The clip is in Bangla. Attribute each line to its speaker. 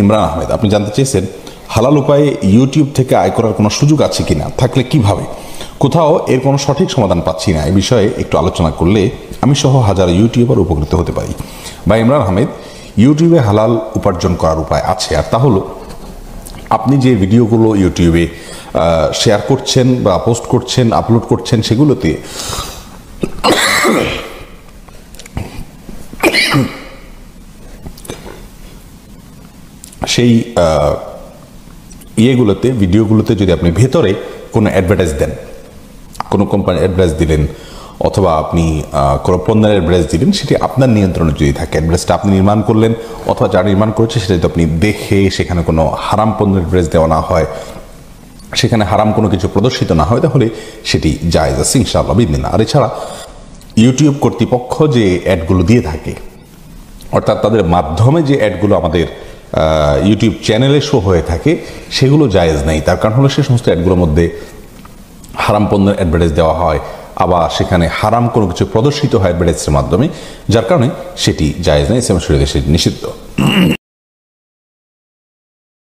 Speaker 1: ইমরান আহমেদ, আপনি জানতে চেয়েছেন হালাল উপায়ে ইউটিউব থেকে আয় করার কোনো সুযোগ আছে কিনা, থাকলে কিভাবে। কোথাও এর কোনো সঠিক সমাধান পাচ্ছি না, এ বিষয়ে একটু আলোচনা করলে আমি সহ হাজার ইউটিউবার উপকৃত হতে পারি। বা ইমরান আহমেদ, ইউটিউবে হালাল উপার্জন করার উপায় আছে, আর তা হলো আপনি যে ভিডিওগুলো ইউটিউবে শেয়ার করছেন বা পোস্ট করছেন, আপলোড করছেন, সেগুলোতে সেই ভিডিওগুলোতে যদি আপনি ভেতরে কোনো অ্যাডভার্টাইজ দেন, কোনো কোম্পানির অ্যাডভার্টাইজ দিলেন অথবা আপনি কোনো পণ্যের অ্যাডভার্টাইজ দিলেন, সেটি আপনার নিয়ন্ত্রণে যদি থাকে, অ্যাডভার্টাইজটা আপনি নির্মাণ করলেন অথবা যারা নির্মাণ করেছে সেটা যদি আপনি দেখে সেখানে কোনো হারাম পণ্যের অ্যাডভার্টাইজ দেওয়া না হয়, সেখানে হারাম কোনো কিছু প্রদর্শিত না হয়, তাহলে সেটি জায়েজ আছে ইনশাআল্লাহ বিদিনা। আর এছাড়া ইউটিউব কর্তৃপক্ষ যে অ্যাডগুলো দিয়ে থাকে, অর্থাৎ তাদের মাধ্যমে যে অ্যাডগুলো আমাদের ইউটিউব চ্যানেলে শো হয়ে থাকে, সেগুলো জায়েজ নেই। তার কারণ হলো সে সমস্ত অ্যাডগুলোর মধ্যে হারাম পণ্যের অ্যাডভার্টাইজ দেওয়া হয়, আবার সেখানে হারাম কোনো কিছু প্রদর্শিত হয় অ্যাডভার্টাইজের মাধ্যমে, যার কারণে সেটি জায়েজ নেই, ইসলাম শরীয়তে সেটি নিষিদ্ধ।